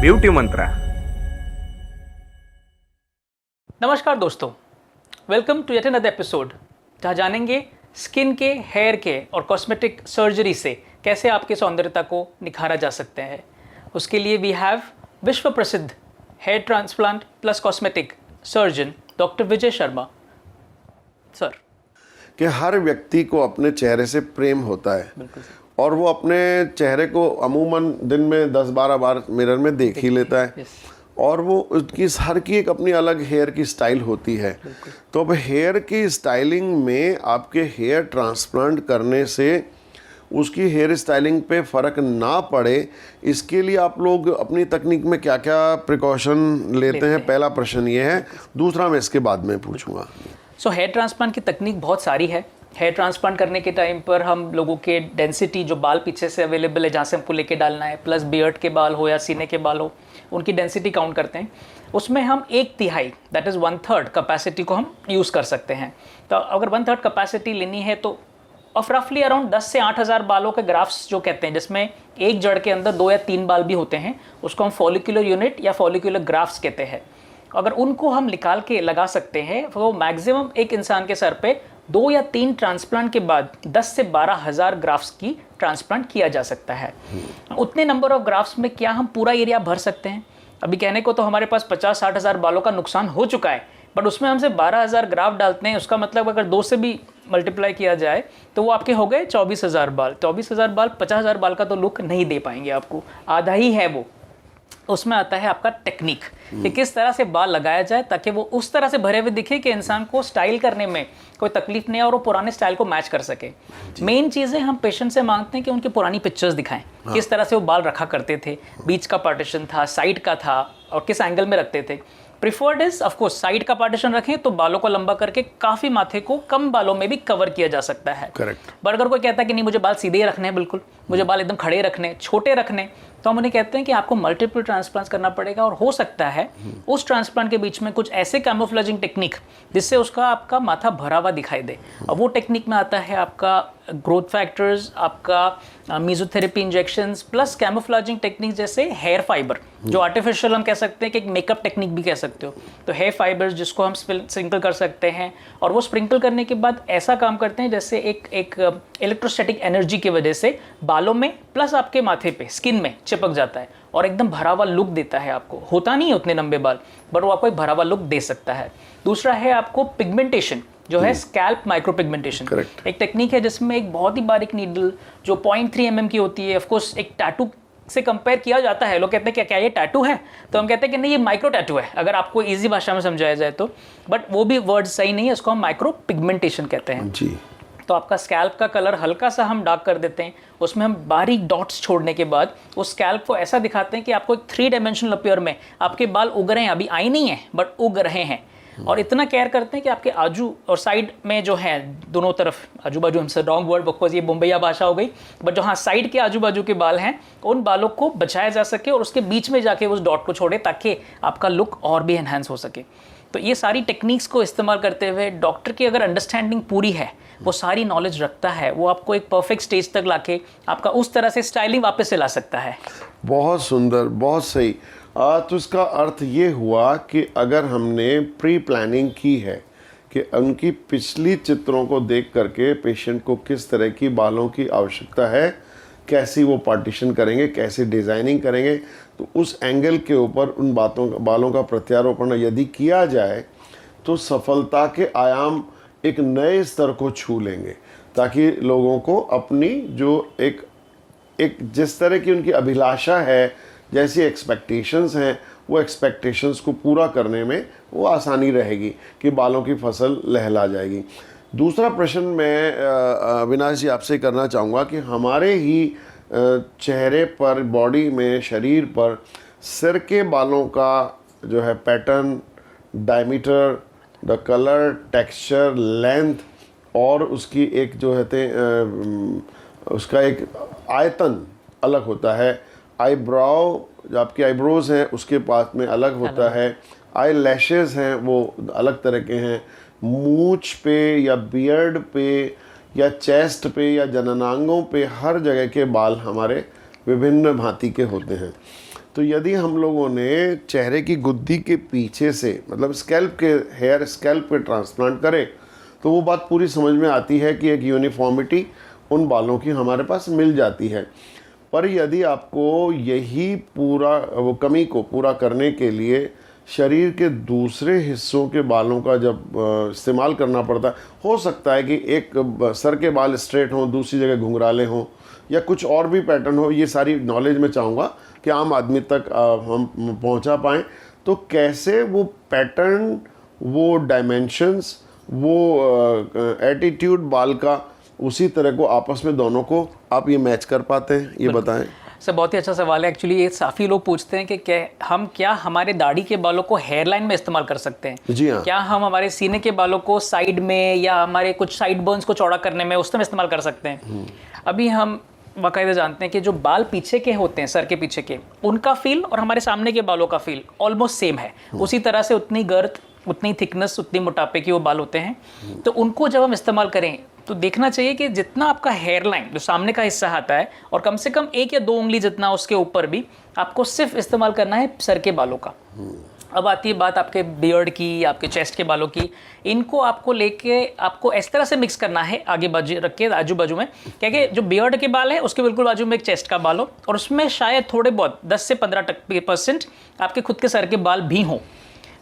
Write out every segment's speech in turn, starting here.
Beauty mantra. नमस्कार दोस्तों, welcome to yet another episode जहाँ जानेंगे स्किन के, हेयर के और कॉस्मेटिक सर्जरी से कैसे आपके सौंदर्यता को निखारा जा सकता है। उसके लिए वी हैव विश्व प्रसिद्ध hair transplant plus cosmetic surgeon doctor Vijay Sharma sir. कि हर व्यक्ति को अपने चेहरे से प्रेम होता है और वो अपने चेहरे को अमूमन दिन में 10-12 बार मिरर में देख ही लेता है और वो उसकी हर की एक अपनी अलग हेयर की स्टाइल होती है। तो अब हेयर की स्टाइलिंग में आपके हेयर ट्रांसप्लांट करने से उसकी हेयर स्टाइलिंग पे फ़र्क ना पड़े, इसके लिए आप लोग अपनी तकनीक में क्या क्या प्रिकॉशन लेते हैं? पहला प्रश्न ये है, दूसरा मैं इसके बाद में पूछूंगा। सो हेयर ट्रांसप्लांट की तकनीक बहुत सारी है। हेयर ट्रांसप्लांट करने के टाइम पर हम लोगों के डेंसिटी जो बाल पीछे से अवेलेबल है जहाँ से हमको लेके डालना है, प्लस बियर्ड के बाल हो या सीने के बाल हो, उनकी डेंसिटी काउंट करते हैं। उसमें हम 1/3 दैट इज़ 1/3 कैपेसिटी को हम यूज़ कर सकते हैं। तो अगर 1/3 कैपेसिटी लेनी है तो ऑफ रफली अराउंड 10 से 8,000 बालों के ग्राफ्स जो कहते हैं, जिसमें एक जड़ के अंदर 2 या 3 बाल भी होते हैं, उसको हम फॉलिकुलर यूनिट या फॉलिकुलर ग्राफ्स कहते हैं। अगर उनको हम निकाल के लगा सकते हैं तो मैक्सिमम एक इंसान के सर पे 2 या 3 ट्रांसप्लांट के बाद 10 से 12,000 ग्राफ्स की ट्रांसप्लांट किया जा सकता है। उतने नंबर ऑफ ग्राफ्स में क्या हम पूरा एरिया भर सकते हैं? अभी कहने को तो हमारे पास 50-60 हज़ार बालों का नुकसान हो चुका है, बट उसमें हमसे 12,000 ग्राफ डालते हैं। उसका मतलब अगर 2 से भी मल्टीप्लाई किया जाए तो वो आपके हो गए 24,000 बाल। 24,000 बाल 50,000 बाल का तो लुक नहीं दे पाएंगे आपको, आधा ही है वो। उसमें आता है आपका टेक्निक कि किस तरह से बाल लगाया जाए ताकि वो उस तरह से भरे हुए दिखे कि इंसान को स्टाइल करने में कोई तकलीफ नहीं है और वो पुराने स्टाइल को मैच कर सके। मेन चीज़ें हम पेशेंट से मांगते हैं कि उनकी पुरानी पिक्चर्स दिखाएं। किस तरह से वो बाल रखा करते थे, बीच का पार्टीशन था, साइड का था और किस एंगल में रखते थे। Preferred is of course side का पार्टीशन रखें तो बालों को लंबा करके काफ़ी माथे को कम बालों में भी कवर किया जा सकता है। करेक्ट। पर अगर कोई कहता है कि नहीं मुझे बाल सीधे ही रखने हैं, बिल्कुल मुझे बाल एकदम खड़े रखने, छोटे रखने, तो हम उन्हें कहते हैं कि आपको मल्टीपल ट्रांसप्लांट करना पड़ेगा। और हो सकता है उस ट्रांसप्लांट के बीच में कुछ ऐसे कैमोफ्लेजिंग टेक्निक जिससे उसका आपका माथा भरा हुआ दिखाई दे। अब वो टेक्निक में आता है आपका ग्रोथ फैक्टर्स, आपका मेसोथेरेपी इंजेक्शंस, प्लस कैमोफ्लेजिंग टेक्निक जैसे हेयर फाइबर, जो आर्टिफिशियल हम कह सकते हैं कि एक मेकअप टेक्निक भी कह सकते हो। तो हेयर फाइबर्स जिसको हम स्प्रिंकल कर सकते हैं और वो स्प्रिंकल करने के बाद ऐसा काम करते हैं जैसे एक इलेक्ट्रोस्टैटिक एनर्जी की वजह से बालों में प्लस आपके माथे पे स्किन में चिपक जाता है और एकदम भरा हुआ लुक देता है आपको। होता नहीं है उतने लंबे बाल, बट वो आपको एक भरा हुआ लुक दे सकता है। दूसरा है आपको पिगमेंटेशन, जो है स्कैल्प माइक्रो पिगमेंटेशन। एक टेक्निक है जिसमें एक बहुत ही बारीक नीडल जो 0.3 mm की होती है। ऑफकोर्स एक टैटू से कंपेयर किया जाता है। लोग कहते हैं क्या ये टैटू है? तो हम कहते हैं कि नहीं, ये माइक्रो टैटू है, अगर आपको इजी भाषा में समझाया जाए तो। बट वो भी वर्ड सही नहीं है, उसको हम माइक्रो पिगमेंटेशन कहते हैं जी। तो आपका स्कैल्प का कलर हल्का सा हम डार्क कर देते हैं, उसमें हम बारीक डॉट्स छोड़ने के बाद उस स्कैल्प को ऐसा दिखाते हैं कि आपको एक 3 डायमेंशनल अपीयर में आपके बाल उग रहे हैं। अभी आई नहीं है बट उग रहे हैं। और इतना केयर करते हैं कि आपके आजू और साइड में जो है, दोनों तरफ आजू बाजू, हमसे रॉन्ग वर्ड बिकॉज ये मुंबईया भाषा हो गई, बट जो हाँ साइड के आजू बाजू के बाल हैं उन बालों को बचाया जा सके और उसके बीच में जाके उस डॉट को छोड़े ताकि आपका लुक और भी एनहांस हो सके। तो ये सारी टेक्निक्स को इस्तेमाल करते हुए डॉक्टर की अगर अंडरस्टैंडिंग पूरी है, वो सारी नॉलेज रखता है, वो आपको एक परफेक्ट स्टेज तक लाके आपका उस तरह से स्टाइलिंग वापस से ला सकता है। बहुत सुंदर, बहुत सही। तो इसका अर्थ ये हुआ कि अगर हमने प्री प्लानिंग की है कि उनकी पिछली चित्रों को देख करके पेशेंट को किस तरह की बालों की आवश्यकता है, कैसी वो पार्टीशन करेंगे, कैसी डिज़ाइनिंग करेंगे, तो उस एंगल के ऊपर उन बालों का प्रत्यारोपण यदि किया जाए तो सफलता के आयाम एक नए स्तर को छू लेंगे, ताकि लोगों को अपनी जो एक जिस तरह की उनकी अभिलाषा है, जैसी एक्सपेक्टेशंस हैं, वो एक्सपेक्टेशंस को पूरा करने में वो आसानी रहेगी कि बालों की फसल लहला जाएगी। दूसरा प्रश्न मैं अविनाश जी आपसे करना चाहूँगा कि हमारे ही चेहरे पर, बॉडी में, शरीर पर सिर के बालों का जो है pattern, diameter, the colour, texture, length और उसकी एक जो है उसका एक आयतन अलग होता है। आईब्राव, जो आपकी आईब्रोज हैं उसके पास में अलग होता है। आई लैशेज़ हैं वो अलग तरह के हैं। मूंछ पे या बियर्ड पे या चेस्ट पे या जननांगों पे हर जगह के बाल हमारे विभिन्न भांति के होते हैं। तो यदि हम लोगों ने चेहरे की गुद्दी के पीछे से मतलब स्कैल्प के हेयर स्कैल्प पे ट्रांसप्लांट करे तो वो बात पूरी समझ में आती है कि एक यूनिफॉर्मिटी उन बालों की हमारे पास मिल जाती है। पर यदि आपको यही पूरा वो कमी को पूरा करने के लिए शरीर के दूसरे हिस्सों के बालों का जब इस्तेमाल करना पड़ता है, हो सकता है कि एक सर के बाल स्ट्रेट हों, दूसरी जगह घुंघराले हों या कुछ और भी पैटर्न हो, ये सारी नॉलेज मैं चाहूँगा कि आम आदमी तक हम पहुँचा पाएँ। तो कैसे वो पैटर्न, वो डायमेंशंस, वो एटीट्यूड बाल का, उसी तरह को आपस में दोनों को आप ये मैच कर पाते हैं, ये बताएं। सर बहुत ही अच्छा सवाल है। एक्चुअली ये काफ़ी लोग पूछते हैं कि क्या हमारे दाढ़ी के बालों को हेयर लाइन में इस्तेमाल कर सकते हैं? जी हाँ। क्या हम हमारे सीने के बालों को साइड में या हमारे कुछ साइड बर्न्स को चौड़ा करने में उसमें इस्तेमाल कर सकते हैं? अभी हम बाकायदा जानते हैं कि जो बाल पीछे के होते हैं, सर के पीछे के, उनका फील और हमारे सामने के बालों का फील ऑलमोस्ट सेम है। उसी तरह से उतनी गर्थ, उतनी थिकनेस, उतनी मोटापे की वो बाल होते हैं। तो उनको जब हम इस्तेमाल करें तो देखना चाहिए कि जितना आपका हेयर लाइन जो सामने का हिस्सा आता है और कम से कम 1 या 2 उंगली जितना उसके ऊपर भी आपको सिर्फ इस्तेमाल करना है सर के बालों का। अब आती है बात आपके बियर्ड की, आपके चेस्ट के बालों की। इनको आपको लेके आपको इस तरह से मिक्स करना है, आगे बाजू रख के आजू बाजू में, क्योंकि जो बियर्ड के बाल है उसके बिल्कुल बाजू में एक चेस्ट का बाल हो और उसमें शायद थोड़े बहुत 10 से 15% आपके खुद के सर के बाल भी हों।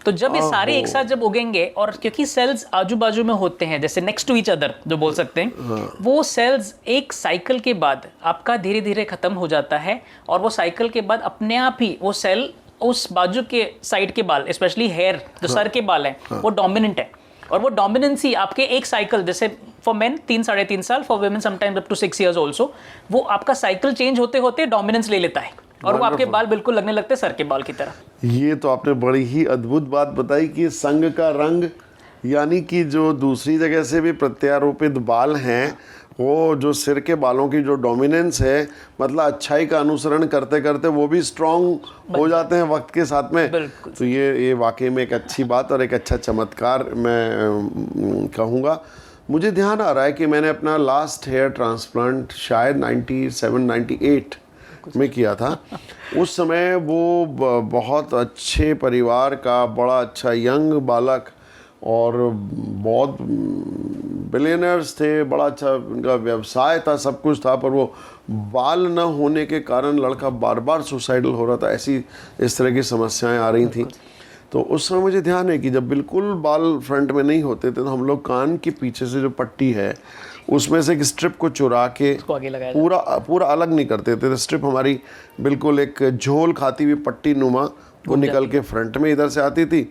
तो जब ये सारे एक साथ जब उगेंगे, और क्योंकि सेल्स आजू बाजू में होते हैं, जैसे नेक्स्ट टू ईच अदर जो बोल सकते हैं, वो सेल्स एक साइकिल के बाद आपका धीरे धीरे खत्म हो जाता है और वो साइकिल के बाद अपने आप ही वो सेल उस बाजू के साइड के बाल, स्पेशली हेयर जो सर के बाल हैं, वो डोमिनेंट है। और वो डोमिनेंसी आपके एक साइकिल, जैसे फॉर मेन 3-3.5 साल, for women sometimes up to 6 years also, वो आपका साइकिल चेंज होते होते डोमिनेंस ले लेता है और वो आपके बाल बिल्कुल लगने लगते हैं सर के बाल की तरह। ये तो आपने बड़ी ही अद्भुत बात बताई कि संग का रंग, यानी कि जो दूसरी जगह से भी प्रत्यारोपित बाल हैं, वो जो सिर के बालों की जो डोमिनेंस है, मतलब अच्छाई का अनुसरण करते करते वो भी स्ट्रॉन्ग हो जाते हैं वक्त के साथ में। तो ये वाकई में एक अच्छी बात और एक अच्छा चमत्कार मैं कहूँगा। मुझे ध्यान आ रहा है कि मैंने अपना लास्ट हेयर ट्रांसप्लांट शायद 97-98 में किया था। उस समय वो बहुत अच्छे परिवार का बड़ा अच्छा यंग बालक और बहुत बिलियनर्स थे, बड़ा अच्छा उनका व्यवसाय था, सब कुछ था, पर वो बाल न होने के कारण लड़का बार बार सुसाइडल हो रहा था, ऐसी इस तरह की समस्याएं आ रही थी। तो उस समय मुझे ध्यान है कि जब बिल्कुल बाल फ्रंट में नहीं होते थे तो हम लोग कान के पीछे से जो पट्टी है उसमें से एक स्ट्रिप को चुरा के पूरा अलग नहीं करते थे। स्ट्रिप हमारी बिल्कुल एक झोल खाती हुई पट्टी नुमा वो निकल के फ्रंट में इधर से आती थी।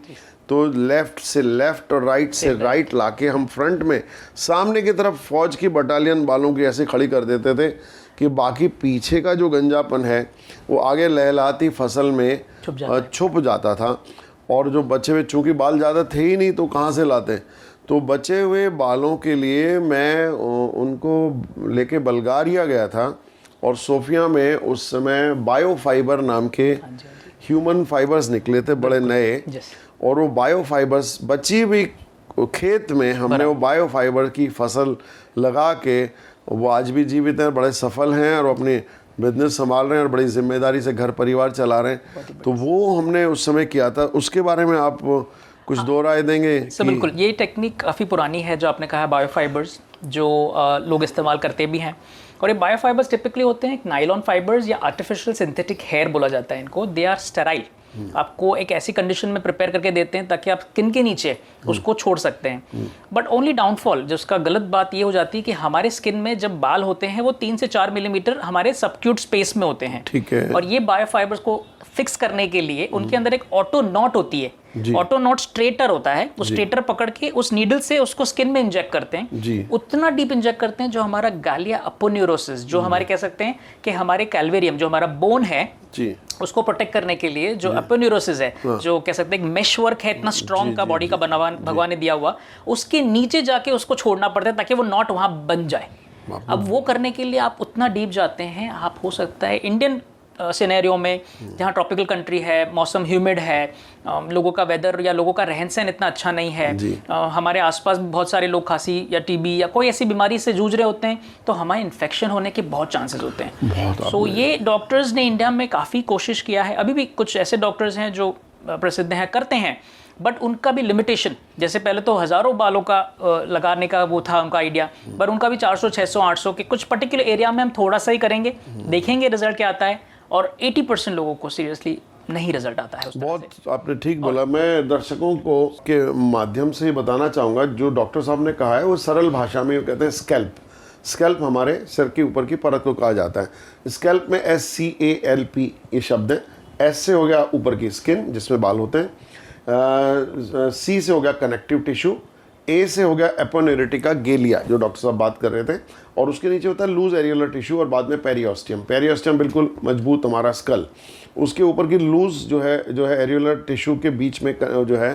तो लेफ़्ट से लेफ़्ट और राइट से राइट लाके हम फ्रंट में सामने की तरफ फौज की बटालियन बालों की ऐसे खड़ी कर देते थे कि बाकी पीछे का जो गंजापन है वो आगे लहलाती फसल में छुप जाता था। और जो बचे हुए, चूँकि बाल ज़्यादा थे ही नहीं तो कहाँ से लाते, तो बचे हुए बालों के लिए मैं उनको लेके बल्गारिया गया था और सोफिया में उस समय बायोफाइबर नाम के ह्यूमन फाइबर्स निकले थे बड़े नए, और वो बायोफाइबर्स बची हुई खेत में हमने वो बायोफाइबर की फसल लगा के वो आज भी जीवित हैं, बड़े सफल हैं और अपनी बिजनेस संभाल रहे हैं और बड़ी जिम्मेदारी से घर परिवार चला रहे हैं। तो वो हमने उस समय किया था। उसके बारे में आप कुछ दो राय देंगे? सर बिल्कुल, ये टेक्निक काफ़ी पुरानी है जो आपने कहा, बायोफाइबर्स जो लोग इस्तेमाल करते भी हैं। और ये बायोफाइबर्स टिपिकली होते हैं नायलॉन फाइबर्स या आर्टिफिशियल सिंथेटिक हेयर बोला जाता है इनको। दे आर स्टेराइल, आपको एक ऐसी कंडीशन में प्रिपेयर करके देते हैं ताकि आप स्किन के नीचे उसको छोड़ सकते हैं। बट ओनली डाउनफॉल, जिसका गलत बात ये हो जाती है कि हमारे स्किन में जब बाल होते हैं वो 3 से 4 मिलीमीटर हमारे सबक्यूट स्पेस में होते हैं। ठीक है। और ये बायोफाइबर्स को फिक्स करने के लिए उनके अंदर एक ऑटो नॉट होती है, ऑटो नॉट स्ट्रेटर होता है। उस स्ट्रेटर पकड़ के उस नीडल से उसको स्किन में इंजेक्ट करते हैं, उतना डीप इंजेक्ट करते हैं जो हमारा गालिया अपोन्यूरोसिस, जो हमारे कह सकते हैं कि हमारे कैल्वेरियम जो हमारा बोन है उसको प्रोटेक्ट करने के लिए, जो अपोन्यूरोसिस है, जो कह सकते हैं मेश वर्क है इतना स्ट्रॉन्ग का बॉडी का बनावा भगवान ने दिया हुआ, उसके नीचे जाके उसको छोड़ना पड़ता है ताकि वो नॉट वहां बन जाए। अब वो करने के लिए आप उतना डीप जाते हैं, आप हो सकता है इंडियन सिनेरियो में जहाँ ट्रॉपिकल कंट्री है, मौसम ह्यूमिड है, लोगों का वेदर या लोगों का रहन सहन इतना अच्छा नहीं है, हमारे आसपास बहुत सारे लोग खांसी या टीबी या कोई ऐसी बीमारी से जूझ रहे होते हैं, तो हमारे इन्फेक्शन होने के बहुत चांसेस होते हैं। सो ये डॉक्टर्स ने इंडिया में काफ़ी कोशिश किया है। अभी भी कुछ ऐसे डॉक्टर्स हैं जो प्रसिद्ध हैं, करते हैं, बट उनका भी लिमिटेशन, जैसे पहले तो हज़ारों बालों का लगाने का वो था उनका आइडिया, पर उनका भी 400, 600, 800 के कुछ पर्टिकुलर एरिया में हम थोड़ा सा ही करेंगे, देखेंगे रिजल्ट क्या आता है, और 80% लोगों को सीरियसली नहीं रिजल्ट आता है। बहुत आपने ठीक बोला। मैं दर्शकों को के माध्यम से बताना चाहूँगा, जो डॉक्टर साहब ने कहा है वो सरल भाषा में कहते हैं स्कैल्प। स्कैल्प हमारे सिर के ऊपर की परत को कहा जाता है। स्कैल्प में SCALP ये शब्द है। S से हो गया ऊपर की स्किन जिसमें बाल होते हैं, C से हो गया कनेक्टिव टिश्यू, A से हो गया एपोनेरेटिका गेलिया जो डॉक्टर साहब बात कर रहे थे, और उसके नीचे होता है लूज एरियोलर टिश्यू, और बाद में पेरियोस्टियम। पेरियोस्टियम बिल्कुल मजबूत हमारा स्कल, उसके ऊपर की लूज जो है एरियोलर टिश्यू के बीच में जो है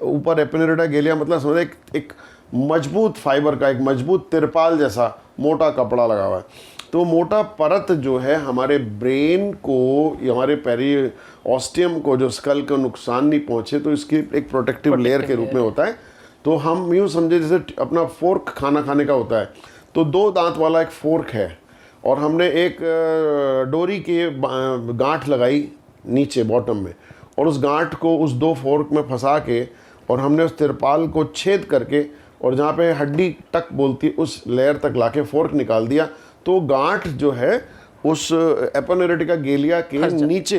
ऊपर एपोनेरेटिका गेलिया, मतलब समझे एक मजबूत फाइबर का, एक मजबूत तिरपाल जैसा मोटा कपड़ा लगा हुआ है। तो मोटा परत जो है हमारे ब्रेन को, हमारे पेरियोस्टियम को, जो स्कल को नुकसान नहीं पहुंचे, तो इसकी एक प्रोटेक्टिव लेयर के रूप में होता है। तो हम यूँ समझे जैसे अपना फोर्क खाना खाने का होता है, तो 2 दांत वाला एक फोर्क है, और हमने एक डोरी के गांठ लगाई नीचे बॉटम में, और उस गांठ को उस 2 फोर्क में फंसा के, और हमने उस तिरपाल को छेद करके, और जहाँ पे हड्डी टक बोलती है उस लेयर तक लाके फोर्क निकाल दिया, तो गांठ जो है उस एपोनेरेटिका गेलिया के नीचे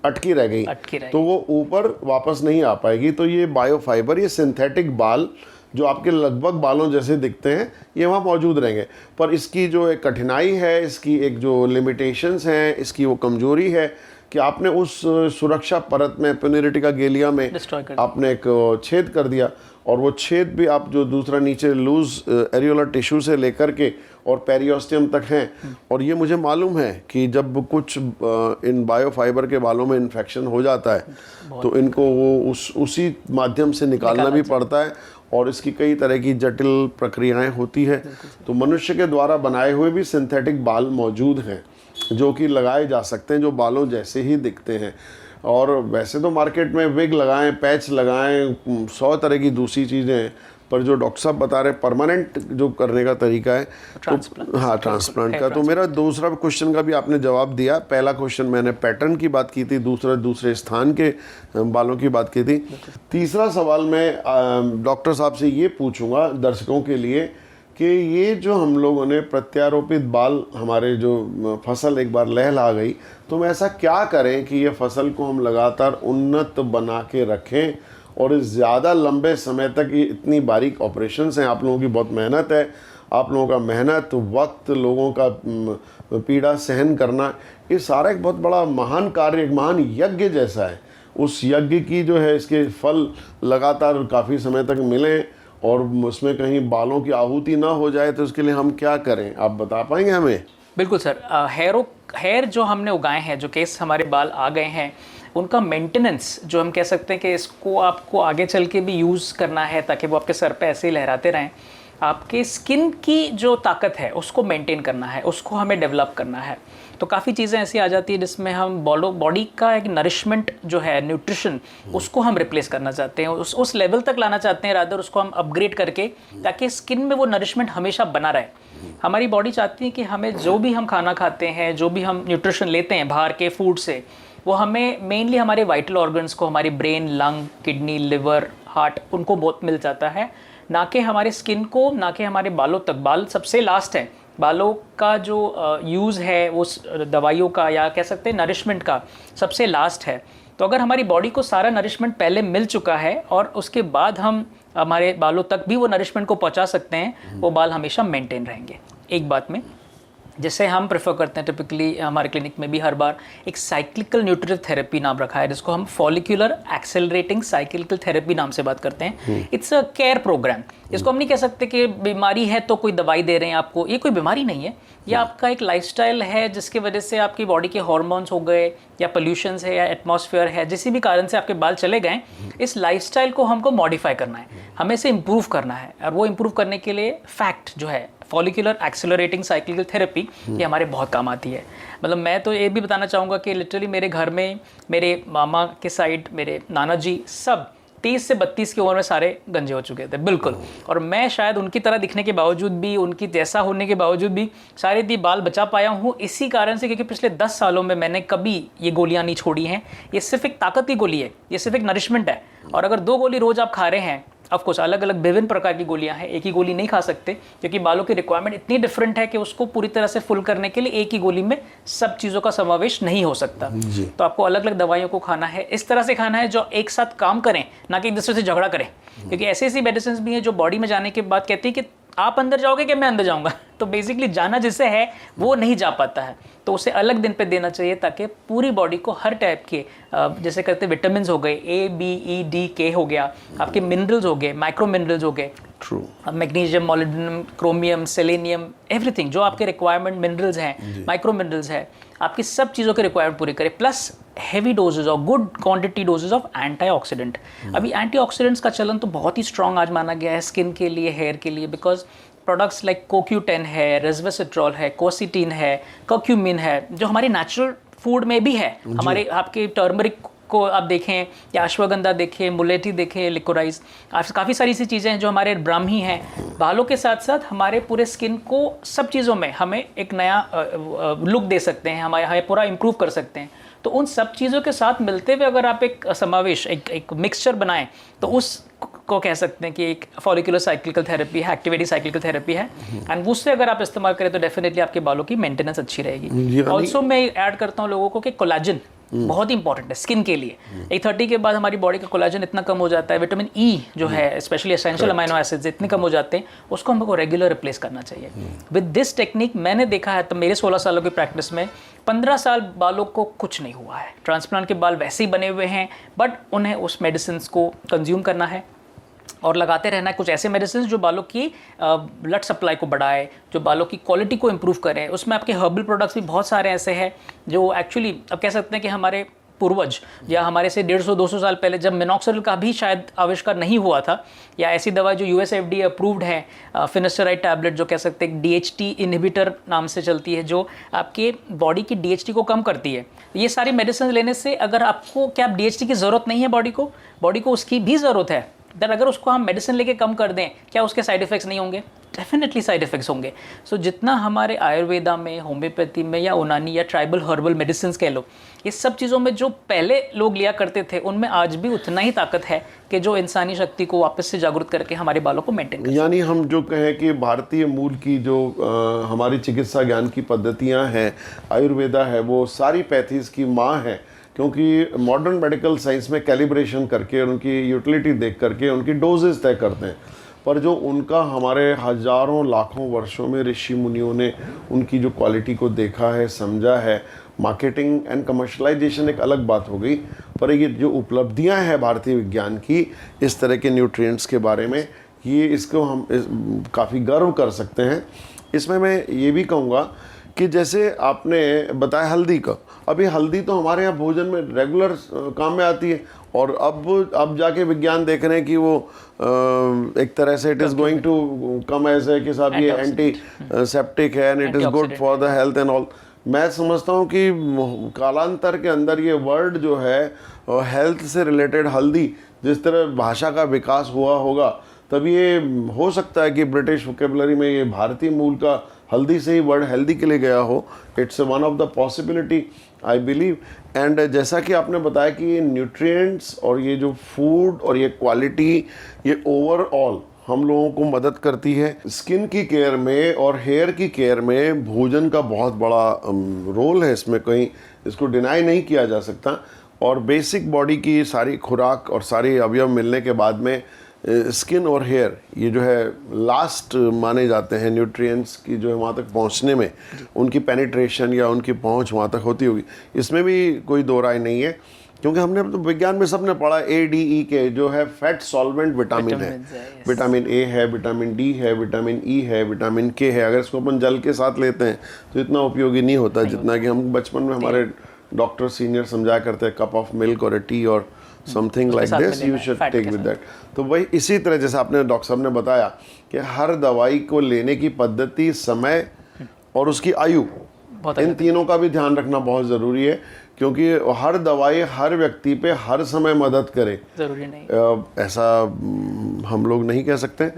अटकी रह गई, तो वो ऊपर वापस नहीं आ पाएगी। तो ये बायोफाइबर, ये सिंथेटिक बाल जो आपके लगभग बालों जैसे दिखते हैं, ये वहाँ मौजूद रहेंगे। पर इसकी जो एक कठिनाई है, इसकी एक जो लिमिटेशंस हैं, इसकी वो कमजोरी है कि आपने उस सुरक्षा परत में एपोनेरेटिका गेलिया में आपने एक छेद कर दिया, और वो छेद भी आप जो दूसरा नीचे लूज एरियोलर टिश्यू से लेकर के और पेरियोस्टियम तक हैं। और ये मुझे मालूम है कि जब कुछ इन बायोफाइबर के बालों में इन्फेक्शन हो जाता है, तो इनको वो उसी माध्यम से निकालना भी पड़ता है, और इसकी कई तरह की जटिल प्रक्रियाएं होती है। तो मनुष्य के द्वारा बनाए हुए भी सिंथेटिक बाल मौजूद हैं जो कि लगाए जा सकते हैं, जो बालों जैसे ही दिखते हैं। और वैसे तो मार्केट में विग लगाएं, पैच लगाएं, 100 तरह की दूसरी चीज़ें हैं, पर जो डॉक्टर साहब बता रहे परमानेंट जो करने का तरीका है, तो हाँ, ट्रांसप्लांट का। तो मेरा दूसरा क्वेश्चन का भी आपने जवाब दिया। पहला क्वेश्चन मैंने पैटर्न की बात की थी, दूसरा दूसरे स्थान के बालों की बात की थी। तीसरा सवाल मैं डॉक्टर साहब से ये पूछूंगा दर्शकों के लिए कि ये जो हम लोगों ने प्रत्यारोपित बाल, हमारे जो फसल एक बार लहला गई, तो हम ऐसा क्या करें कि ये फसल को हम लगातार उन्नत बना के रखें, और ज़्यादा लंबे समय तक ये इतनी बारीक ऑपरेशंस हैं, आप लोगों की बहुत मेहनत है, आप लोगों का मेहनत, वक्त, लोगों का पीड़ा सहन करना, ये सारा एक बहुत बड़ा महान कार्य, एक महान यज्ञ जैसा है। उस यज्ञ की जो है इसके फल लगातार काफ़ी समय तक मिलें, और उसमें कहीं बालों की आहुति ना हो जाए, तो उसके लिए हम क्या करें, आप बता पाएंगे हमें? बिल्कुल सर। हेयर जो हमने उगाए हैं, जो केस हमारे बाल आ गए हैं, उनका मेंटेनेंस जो हम कह सकते हैं कि इसको आपको आगे चल के भी यूज़ करना है ताकि वो आपके सर पे ऐसे ही लहराते रहें। आपके स्किन की जो ताकत है उसको मेंटेन करना है, उसको हमें डेवलप करना है। तो काफ़ी चीज़ें ऐसी आ जाती है जिसमें हम बॉडी का एक नरिशमेंट जो है, न्यूट्रिशन, उसको हम रिप्लेस करना चाहते हैं, उस लेवल तक लाना चाहते हैं, रादर उसको हम अपग्रेड करके, ताकि स्किन में वो नरिशमेंट हमेशा बना रहे। हमारी बॉडी चाहती है कि हमें जो भी हम खाना खाते हैं, जो भी हम न्यूट्रिशन लेते हैं बाहर के फूड से, वो हमें मेनली हमारे वाइटल ऑर्गन्स को, हमारी brain, lung, kidney, liver, heart, उनको बहुत मिल जाता है, ना कि हमारे स्किन को, ना कि हमारे बालों तक। बाल सबसे लास्ट है। बालों का जो यूज़ है वो दवाइयों का, या कह सकते हैं नरिशमेंट का, सबसे लास्ट है। तो अगर हमारी बॉडी को सारा नरिशमेंट पहले मिल चुका है और उसके बाद हम हमारे बालों तक भी वो नरिशमेंट को पहुंचा सकते हैं, वो बाल हमेशा मेंटेन रहेंगे। एक बात में जैसे हम प्रेफर करते हैं टिपिकली हमारे क्लिनिक में भी हर बार एक साइक्लिकल न्यूट्रिटिव थेरेपी नाम रखा है, जिसको हम फॉलिक्यूलर एक्सेलरेटिंग साइक्लिकल थेरेपी नाम से बात करते हैं। It's a care program. इसको हम नहीं कह सकते कि बीमारी है तो कोई दवाई दे रहे हैं आपको, ये कोई बीमारी नहीं है। ये आपका एक लाइफस्टाइल है जिसकी वजह से आपकी बॉडी के हार्मोन्स हो गए, या पोल्यूशंस है, या एटमॉस्फेयर है, जिस भी कारण से आपके बाल चले गए, इस लाइफस्टाइल को हमको मॉडिफाई करना है, हमें इसे इम्प्रूव करना है। और वो इम्प्रूव करने के लिए फैट जो है, फॉलिकुलर एक्सेलरेटिंग साइक्लिकल थेरेपी ये हमारे बहुत काम आती है। मतलब मैं तो ये भी बताना चाहूँगा कि लिटरली मेरे घर में मेरे मामा के साइड मेरे नाना जी सब 30 से 32 की उम्र में सारे गंजे हो चुके थे बिल्कुल। और मैं शायद उनकी तरह दिखने के बावजूद भी, उनकी जैसा होने के बावजूद भी शायद ये बाल बचा पाया हूँ इसी कारण से, क्योंकि पिछले 10 सालों में मैंने कभी ये गोलियाँ नहीं छोड़ी हैं। ये सिर्फ एक ताकत की गोली है, ये सिर्फ एक नरिशमेंट है। और अगर 2 गोली रोज़ आप खा रहे हैं, ऑफ कोर्स अलग अलग विभिन्न प्रकार की गोलियां हैं, एक ही गोली नहीं खा सकते क्योंकि बालों की रिक्वायरमेंट इतनी डिफरेंट है कि उसको पूरी तरह से फुल करने के लिए एक ही गोली में सब चीज़ों का समावेश नहीं हो सकता। तो आपको अलग अलग दवाइयों को खाना है, इस तरह से खाना है जो एक साथ काम करें, ना कि एक दूसरे से झगड़ा करें। क्योंकि ऐसी ऐसी मेडिसिन भी हैं जो बॉडी में जाने के बाद कहती है कि आप अंदर जाओगे कि मैं अंदर जाऊंगा, तो बेसिकली जाना जिससे है वो नहीं जा पाता है, तो उसे अलग दिन पे देना चाहिए ताकि पूरी बॉडी को हर टाइप के जैसे कहते हैं विटामिन हो गए, A, B, E, D, K हो गया, आपके मिनरल्स हो गए, माइक्रो मिनरल्स हो गए, magnesium, molybdenum, chromium, selenium, everything जो आपके रिक्वायरमेंट मिनरल्स हैं, माइक्रो मिनरल्स है, आपकी सब चीज़ों के रिक्वायरमेंट पूरी करे, प्लस हेवी डोजेज और good quantity doses of antioxidant. अभी एंटीऑक्सीडेंट्स का चलन तो बहुत ही स्ट्रॉन्ग आज माना गया है स्किन के लिए, हेयर के लिए, बिकॉज प्रोडक्ट्स लाइक CoQ10 है, रेस्वेसिट्रॉल है, कोसिटीन है, कर्क्यूमिन है, जो हमारी नेचुरल फूड में भी है। हमारे आपके टर्मरिक को आप देखें या अश्वगंधा देखें, मुलेठी देखें, लिकोराइज, काफ़ी सारी सी चीज़ें हैं जो हमारे ब्राह्मी हैं। बालों के साथ साथ हमारे पूरे स्किन को सब चीज़ों में हमें एक नया लुक दे सकते हैं, हमें पूरा इम्प्रूव कर सकते हैं। तो उन सब चीज़ों के साथ मिलते हुए अगर आप एक समावेश, एक मिक्सचर बनाएं, तो उस को कह सकते हैं कि एक फॉलिकुलर साइक्लिकल थेरेपी है, एक्टिवेटिव साइक्लिकल थेरेपी है। एंड उससे अगर आप इस्तेमाल करें तो डेफिनेटली आपके बालों की मेंटेनेंस अच्छी रहेगी। ऑल्सो मैं ऐड करता हूँ लोगों को कि कोलाजन बहुत इंपॉर्टेंट है स्किन के लिए। एक 30 के बाद हमारी बॉडी का कोलाजन इतना कम हो जाता है, विटामिन ई जो है स्पेशली एसेंशियल अमाइनो एसिड्स इतने कम हो जाते हैं, उसको हमको रेगुलर रिप्लेस करना चाहिए विद दिस टेक्निक। मैंने देखा है तो मेरे 16 सालों की प्रैक्टिस में 15 साल बालों को कुछ नहीं हुआ है। ट्रांसप्लांट के बाल वैसे ही बने हुए हैं, बट उन्हें उस मेडिसिन को कंज्यूम करना है और लगाते रहना है। कुछ ऐसे मेडिसिन जो बालों की ब्लड सप्लाई को बढ़ाए, जो बालों की क्वालिटी को इम्प्रूव करें। उसमें आपके हर्बल प्रोडक्ट्स भी बहुत सारे ऐसे हैं जो एक्चुअली अब कह सकते हैं कि हमारे पूर्वज या हमारे से 150-200 साल पहले जब मिनॉक्सिडिल का भी शायद आविष्कार नहीं हुआ था, या ऐसी दवा जो US FDA अप्रूव्ड है, फिनेस्टराइड टैबलेट जो कह सकते हैं DHT इनहिबिटर नाम से चलती है, जो आपके बॉडी की DHT को कम करती है। ये सारी मेडिसिन लेने से अगर आपको क्या DHT की ज़रूरत नहीं है, बॉडी को उसकी भी ज़रूरत है, दैन अगर उसको हम मेडिसिन लेके कम कर दें, क्या उसके साइड इफ़ेक्ट्स नहीं होंगे? डेफिनेटली साइड इफ़ेक्ट्स होंगे। सो जितना हमारे आयुर्वेदा में, होम्योपैथी में या यूनानी या ट्राइबल हर्बल मेडिसिन कह लो, ये सब चीज़ों में जो पहले लोग लिया करते थे, उनमें आज भी उतना ही ताकत है कि जो इंसानी शक्ति को वापस से जागरूक करके हमारे बालों को मेंटेन करे। यानी हम जो कहें कि भारतीय मूल की जो हमारी चिकित्सा ज्ञान की पद्धतियाँ हैं, आयुर्वेदा है, वो सारी पैथीज़ की माँ है, क्योंकि मॉडर्न मेडिकल साइंस में कैलिब्रेशन करके और उनकी यूटिलिटी देख करके उनकी डोजेस तय करते हैं। पर जो उनका हमारे हजारों लाखों वर्षों में ऋषि मुनियों ने उनकी जो क्वालिटी को देखा है, समझा है, मार्केटिंग एंड कमर्शलाइजेशन एक अलग बात हो गई, पर ये जो उपलब्धियां हैं भारतीय विज्ञान की इस तरह के न्यूट्रिएंट्स के बारे में, ये इसको हम काफ़ी गर्व कर सकते हैं। इसमें मैं ये भी कहूँगा कि जैसे आपने बताया हल्दी का, अभी हल्दी तो हमारे यहाँ भोजन में रेगुलर काम में आती है, और अब जाके विज्ञान देख रहे हैं कि वो एक तरह से it is going to come as है कि साहब ये एंटी सेप्टिक है and it is good for the health and all. मैं समझता हूँ कि कालांतर के अंदर ये वर्ड जो है हेल्थ से रिलेटेड हल्दी, जिस तरह भाषा का विकास हुआ होगा, तब ये हो सकता है कि ब्रिटिश वोकेबलरी में ये भारतीय मूल का हल्दी से ही वर्ड हेल्दी के लिए गया हो। It's one of the possibility I believe. And जैसा कि आपने बताया कि ये न्यूट्रिएंट्स और ये जो फूड और ये क्वालिटी, ये ओवरऑल हम लोगों को मदद करती है। स्किन की केयर में और हेयर की केयर में भोजन का बहुत बड़ा रोल है, इसमें कहीं इसको डिनाई नहीं किया जा सकता। और बेसिक बॉडी की सारी खुराक और सारी अवयव मिलने के बाद में स्किन और हेयर ये जो है लास्ट माने जाते हैं न्यूट्रिएंट्स की जो है वहाँ तक पहुँचने में, उनकी पेनिट्रेशन या उनकी पहुँच वहाँ तक होती होगी, इसमें भी कोई दो राय नहीं है। क्योंकि हमने तो विज्ञान में सबने पढ़ा ADE जो है फैट सॉल्वेंट विटामिन है, विटामिन A है, विटामिन D है, विटामिन E है, विटामिन K है। अगर इसको अपन जल के साथ लेते हैं तो इतना उपयोगी नहीं होता जितना कि हम बचपन में हमारे डॉक्टर सीनियर समझाया करते हैं, कप ऑफ मिल्क और टी और समथिंग लाइक साथ में दिस, लेना यू है, शुड fat टेक के विद साथ। दैट। तो वही इसी तरह जैसे आपने डॉक्टर साहब ने बताया कि हर दवाई को लेने की पद्धति, समय और उसकी आयु, बहुत इन अलग तीनों का भी ध्यान रखना बहुत ज़रूरी है, क्योंकि हर दवाई हर व्यक्ति पे हर समय मदद करे जरूरी नहीं। ऐसा हम लोग नहीं कह सकते।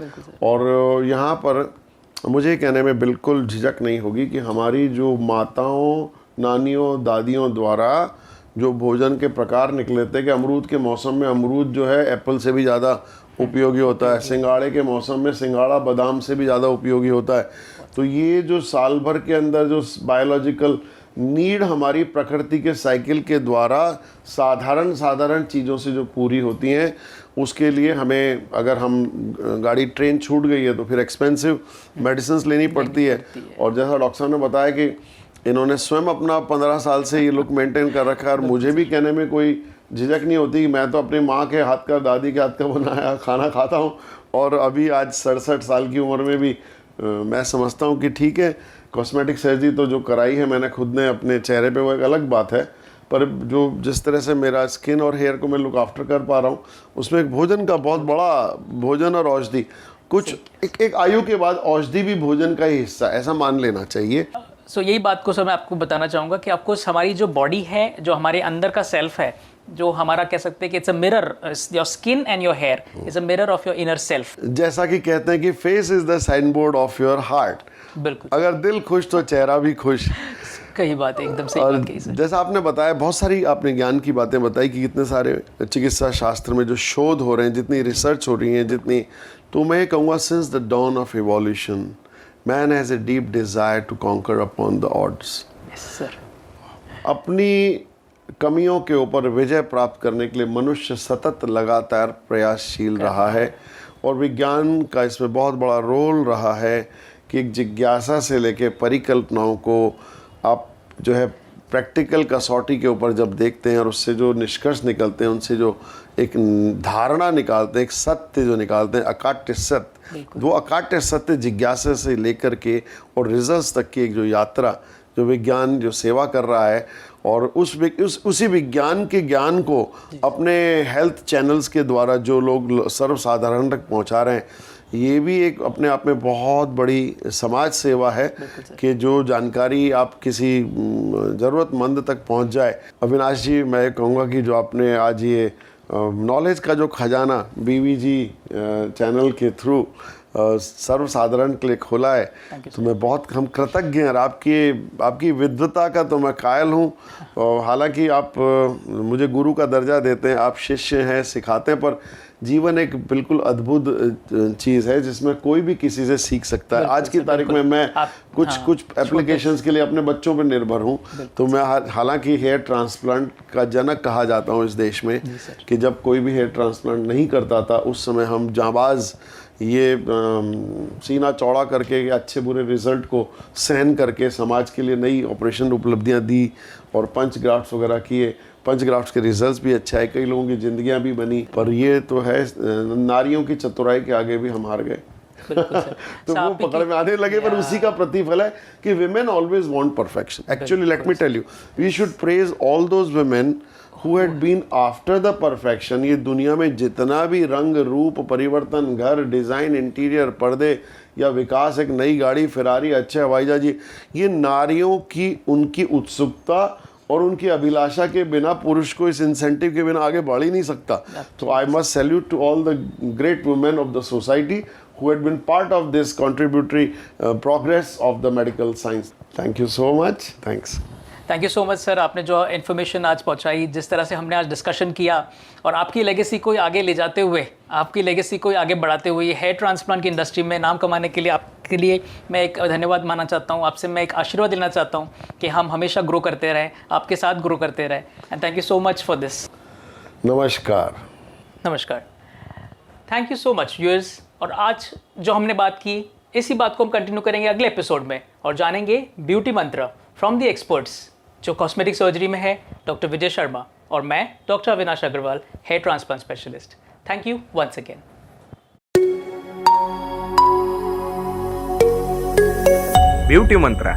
और यहाँ पर मुझे ये कहने में बिल्कुल झिझक नहीं होगी कि हमारी जो माताओं, नानियों, दादियों द्वारा जो भोजन के प्रकार निकले थे कि अमरूद के मौसम में अमरूद जो है एप्पल से भी ज़्यादा उपयोगी होता है, सिंगाड़े के मौसम में सिंगाड़ा बादाम से भी ज़्यादा उपयोगी होता है। तो ये जो साल भर के अंदर जो बायोलॉजिकल नीड हमारी प्रकृति के साइकिल के द्वारा साधारण चीज़ों से जो पूरी होती हैं, उसके लिए हमें, अगर हम गाड़ी ट्रेन छूट गई है तो फिर एक्सपेंसिव मेडिसिन लेनी पड़ती है। और जैसा डॉक्टर साहब ने बताया कि इन्होंने स्वयं अपना 15 साल से ये लुक मेंटेन कर रखा है, और मुझे भी कहने में कोई झिझक नहीं होती कि मैं तो अपनी माँ के हाथ का, दादी के हाथ का बनाया खाना खाता हूँ। और अभी आज 67 साल की उम्र में भी मैं समझता हूँ कि ठीक है, कॉस्मेटिक सर्जरी तो जो कराई है मैंने खुद ने अपने चेहरे पे, वो एक अलग बात है, पर जो जिस तरह से मेरा स्किन और हेयर को मैं लुक आफ्टर कर पा रहा हूँ, उसमें एक भोजन का बहुत बड़ा, भोजन और औषधि, कुछ एक आयु के बाद औषधि भी भोजन का ही हिस्सा, ऐसा मान लेना चाहिए। सो यही बात को सर मैं आपको बताना चाहूँगा कि आपको हमारी जो बॉडी है, जो हमारे अंदर का सेल्फ है, जो हमारा कह सकते हैं कि it's a mirror, your skin and your hair is a mirror of your inner self. जैसा कि कहते हैं कि face is the sign board of your heart. बिल्कुल, अगर दिल खुश तो चेहरा भी खुश। कही बात है, एकदम सही और बात कही सर। जैसा आपने बताया, बहुत सारी आपने ज्ञान की बातें बताई कि कितने सारे चिकित्सा शास्त्र में जो शोध हो रहे हैं, जितनी रिसर्च हो रही है, जितनी, तो मैं कहूँगा since the dawn of evolution man has a deep desire to conquer upon the odds. Yes sir. अपनी कमियों के ऊपर विजय प्राप्त करने के लिए मनुष्य सतत लगातार प्रयासशील रहा है, और विज्ञान का इसमें बहुत बड़ा रोल रहा है कि एक जिज्ञासा से लेके परिकल्पनाओं को आप जो है प्रैक्टिकल कसौटी के ऊपर जब देखते हैं, और उससे जो निष्कर्ष निकलते हैं, उनसे जो एक धारणा निकालते हैं, एक सत्य जो निकालते हैं, अकाट्य सत्य, वो अकाट्य सत्य जिज्ञासा से लेकर के और रिजल्ट्स तक की एक जो यात्रा जो विज्ञान जो सेवा कर रहा है, और उसी विज्ञान के ज्ञान को अपने हेल्थ चैनल्स के द्वारा जो लोग सर्वसाधारण तक पहुंचा रहे हैं, ये भी एक अपने आप में बहुत बड़ी समाज सेवा है कि जो जानकारी आप किसी ज़रूरतमंद तक पहुंच जाए। अविनाश जी, मैं कहूँगा कि जो आपने आज ये नॉलेज का जो खजाना बीवीजी चैनल के थ्रू सर्वसाधारण के लिए खोला है, तो मैं बहुत, हम कृतज्ञ हैं। आपकी विद्वता का तो मैं कायल हूँ। हालांकि आप मुझे गुरु का दर्जा देते हैं, आप शिष्य हैं, सिखाते हैं, पर जीवन एक बिल्कुल अद्भुत चीज़ है जिसमें कोई भी किसी से सीख सकता है। आज की तारीख में मैं कुछ एप्लीकेशंस के लिए अपने बच्चों पर निर्भर हूँ। तो मैं हालांकि हेयर ट्रांसप्लांट का जनक कहा जाता हूँ इस देश में, कि जब कोई भी हेयर ट्रांसप्लांट नहीं करता था, उस समय हम जांबाज ये सीना चौड़ा करके अच्छे बुरे रिजल्ट को सहन करके समाज के लिए नई ऑपरेशन उपलब्धियां दी, और पंच ग्राफ्ट्स वगैरह किए। पंच ग्राफ्ट्स के रिजल्ट्स भी अच्छा है, कई लोगों की ज़िंदगियां भी बनी, पर ये तो है नारियों की चतुराई के आगे भी हम हार गए। तो वो पकड़ में आने लगे, पर उसी का प्रतिफल है कि women always want perfection. Actually, let me tell you, we should praise all those women who had been after the perfection. ये दुनिया में जितना भी रंग रूप परिवर्तन, घर, डिज़ाइन, इंटीरियर, पर्दे या विकास, एक नई गाड़ी, फिरारी, अच्छे हवाई जहाज, ये नारियों की उनकी उत्सुकता और उनकी अभिलाषा के बिना, पुरुष को इस इंसेंटिव के बिना आगे बढ़ ही नहीं सकता। तो I must salute to all the great women of the society who had been part of this contributory progress of the medical science. Thank you so much. Thanks. Thank you so much sir, आपने जो information आज पहुंचाई, जिस तरह से हमने आज discussion किया, और आपकी लेगेसी को आगे ले जाते हुए, आपकी लेगेसी को आगे बढ़ाते हुए, हेयर ट्रांसप्लांट की इंडस्ट्री में नाम कमाने के लिए आपके लिए मैं एक धन्यवाद मानना चाहता हूं। आपसे मैं एक आशीर्वाद लेना चाहता हूं कि हम हमेशा ग्रो करते रहें, आपके साथ ग्रो करते रहें। And thank you so much for this. नमस्कार। नमस्कार। Thank you so much viewers. और आज जो हमने बात की, इसी बात को हम कंटिन्यू करेंगे अगले एपिसोड में, और जानेंगे beauty mantra from the experts, जो कॉस्मेटिक सर्जरी में है डॉक्टर विजय शर्मा, और मैं doctor Avinash Agarwal, hair transplant specialist. Thank you once again. Beauty मंत्र